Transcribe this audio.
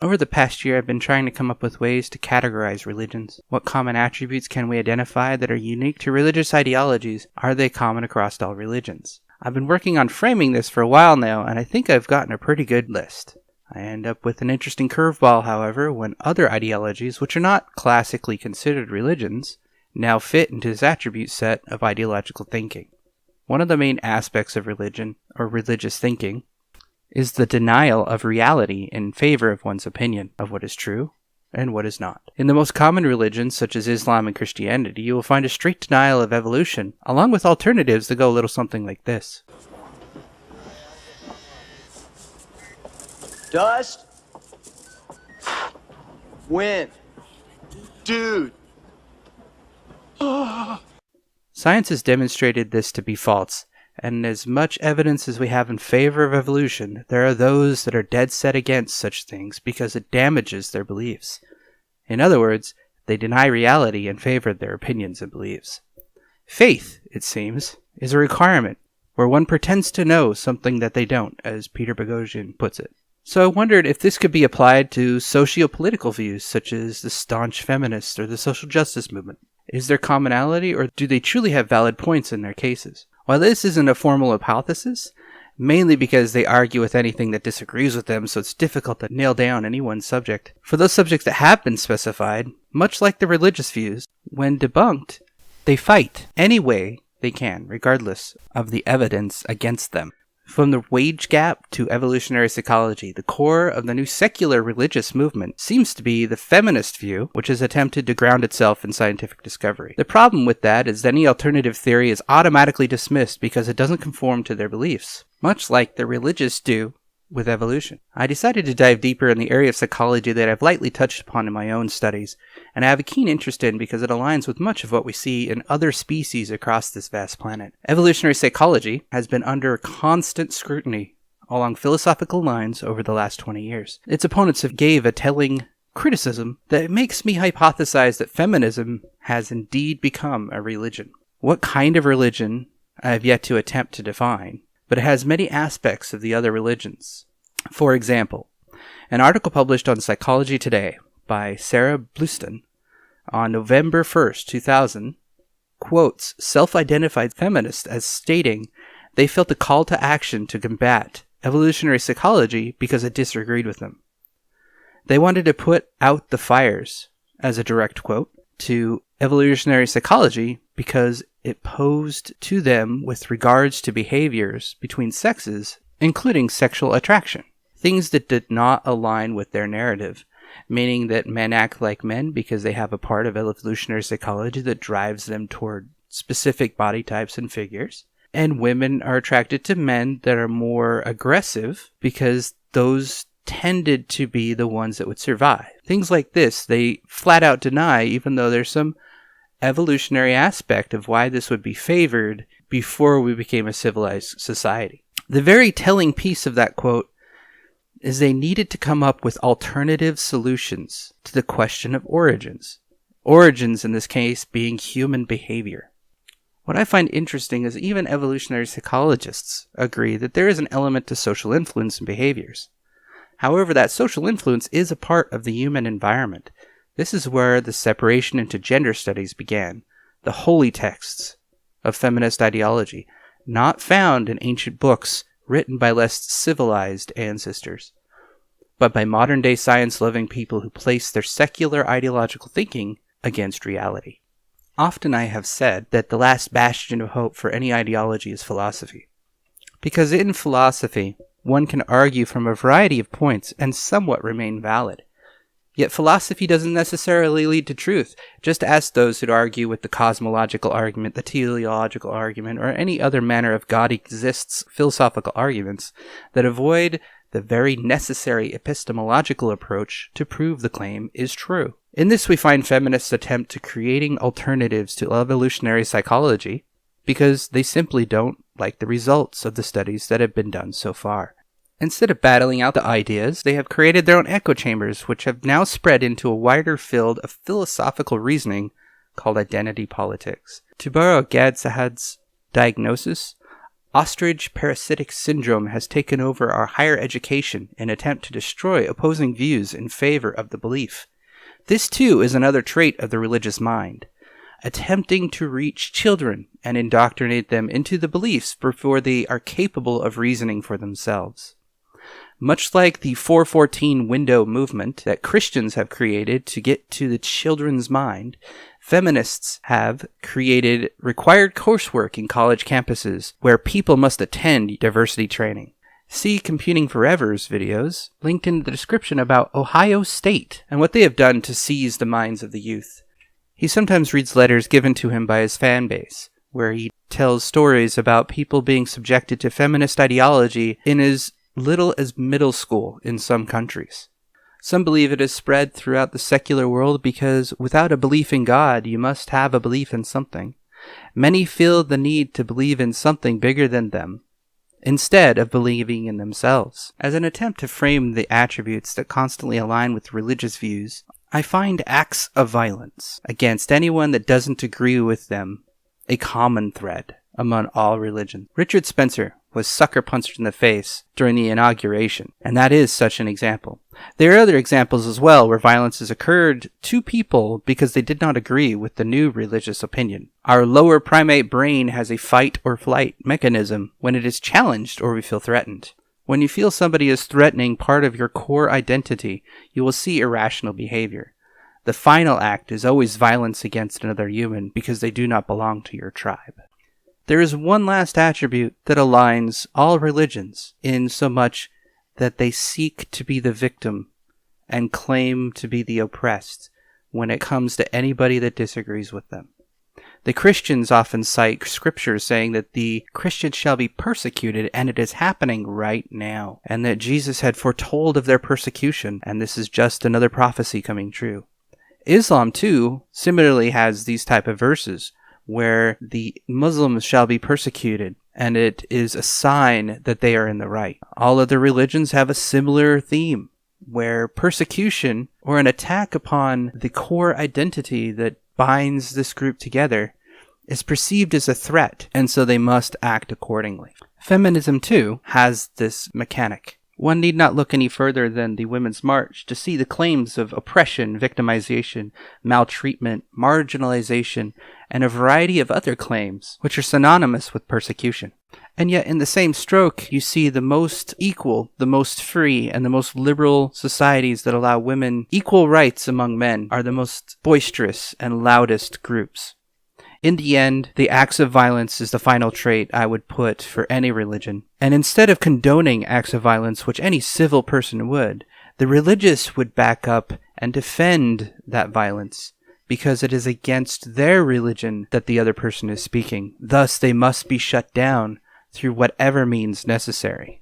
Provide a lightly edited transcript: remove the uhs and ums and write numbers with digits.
Over the past year, I've been trying to come up with ways to categorize religions. What common attributes can we identify that are unique to religious ideologies? Are they common across all religions? I've been working on framing this for a while now, and I think I've gotten a pretty good list. I end up with an interesting curveball, however, when other ideologies, which are not classically considered religions, now fit into this attribute set of ideological thinking. One of the main aspects of religion, or religious thinking, is the denial of reality in favor of one's opinion of what is true and what is not. In the most common religions, such as Islam and Christianity, you will find a strict denial of evolution, along with alternatives that go a little something like this. Dust. Wind. Dude. Science has demonstrated this to be false, and as much evidence as we have in favor of evolution, there are those that are dead set against such things because it damages their beliefs. In other words, they deny reality in favor of their opinions and beliefs. Faith, it seems, is a requirement, where one pretends to know something that they don't, as Peter Boghossian puts it. So I wondered if this could be applied to socio-political views, such as the staunch feminists or the social justice movement. Is there commonality, or do they truly have valid points in their cases? While this isn't a formal hypothesis, mainly because they argue with anything that disagrees with them, so it's difficult to nail down any one subject. For those subjects that have been specified, much like the religious views, when debunked, they fight any way they can, regardless of the evidence against them. From the wage gap to evolutionary psychology, the core of the new secular religious movement seems to be the feminist view, which has attempted to ground itself in scientific discovery. The problem with that is that any alternative theory is automatically dismissed because it doesn't conform to their beliefs, much like the religious do with evolution. I decided to dive deeper in the area of psychology that I've lightly touched upon in my own studies, and I have a keen interest in because it aligns with much of what we see in other species across this vast planet. Evolutionary psychology has been under constant scrutiny along philosophical lines over the last 20 years. Its opponents have gave a telling criticism that makes me hypothesize that feminism has indeed become a religion. What kind of religion I have yet to attempt to define, but it has many aspects of the other religions. For example, an article published on Psychology Today by Sarah Bluston on November 1st, 2000, quotes self-identified feminists as stating they felt a call to action to combat evolutionary psychology because it disagreed with them. They wanted to put out the fires, as a direct quote, to evolutionary psychology because it posed to them with regards to behaviors between sexes, including sexual attraction, things that did not align with their narrative, meaning that men act like men because they have a part of evolutionary psychology that drives them toward specific body types and figures, and women are attracted to men that are more aggressive because those tended to be the ones that would survive. Things like this, they flat out deny, even though there's some evolutionary aspect of why this would be favored before we became a civilized society. The very telling piece of that quote is they needed to come up with alternative solutions to the question of origins. Origins, in this case, being human behavior. What I find interesting is even evolutionary psychologists agree that there is an element to social influence in behaviors. However, that social influence is a part of the human environment. This is where the separation into gender studies began, the holy texts of feminist ideology, not found in ancient books written by less civilized ancestors, but by modern-day science-loving people who place their secular ideological thinking against reality. Often I have said that the last bastion of hope for any ideology is philosophy, because in philosophy, one can argue from a variety of points and somewhat remain valid. Yet philosophy doesn't necessarily lead to truth. Just ask those who argue with the cosmological argument, the teleological argument, or any other manner of God exists philosophical arguments that avoid the very necessary epistemological approach to prove the claim is true. In this we find feminists attempt to creating alternatives to evolutionary psychology because they simply don't like the results of the studies that have been done so far. Instead of battling out the ideas, they have created their own echo chambers, which have now spread into a wider field of philosophical reasoning called identity politics. To borrow Gad Saad's diagnosis, Ostrich parasitic syndrome has taken over our higher education in an attempt to destroy opposing views in favor of the belief. This too is another trait of the religious mind, attempting to reach children and indoctrinate them into the beliefs before they are capable of reasoning for themselves. Much like the 414 window movement that Christians have created to get to the children's mind, feminists have created required coursework in college campuses where people must attend diversity training. See Computing Forever's videos linked in the description about Ohio State and what they have done to seize the minds of the youth. He sometimes reads letters given to him by his fan base, where he tells stories about people being subjected to feminist ideology in as little as middle school in some countries. Some believe it has spread throughout the secular world because without a belief in God, you must have a belief in something. Many feel the need to believe in something bigger than them, instead of believing in themselves. As an attempt to frame the attributes that constantly align with religious views, I find acts of violence against anyone that doesn't agree with them a common thread among all religions. Richard Spencer was sucker punched in the face during the inauguration, and that is such an example. There are other examples as well where violence has occurred to people because they did not agree with the new religious opinion. Our lower primate brain has a fight or flight mechanism when it is challenged or we feel threatened. When you feel somebody is threatening part of your core identity, you will see irrational behavior. The final act is always violence against another human because they do not belong to your tribe. There is one last attribute that aligns all religions in so much that they seek to be the victim and claim to be the oppressed when it comes to anybody that disagrees with them. The Christians often cite scriptures saying that the Christians shall be persecuted, and it is happening right now, and that Jesus had foretold of their persecution, and this is just another prophecy coming true. Islam, too, similarly has these type of verses, where the Muslims shall be persecuted, and it is a sign that they are in the right. All other religions have a similar theme, where persecution or an attack upon the core identity that binds this group together is perceived as a threat, and so they must act accordingly. Feminism, too, has this mechanic. One need not look any further than the Women's March to see the claims of oppression, victimization, maltreatment, marginalization, and a variety of other claims, which are synonymous with persecution. And yet in the same stroke, you see the most equal, the most free, and the most liberal societies that allow women equal rights among men are the most boisterous and loudest groups. In the end, the acts of violence is the final trait I would put for any religion. And instead of condoning acts of violence, which any civil person would, the religious would back up and defend that violence, because it is against their religion that the other person is speaking. Thus, they must be shut down through whatever means necessary.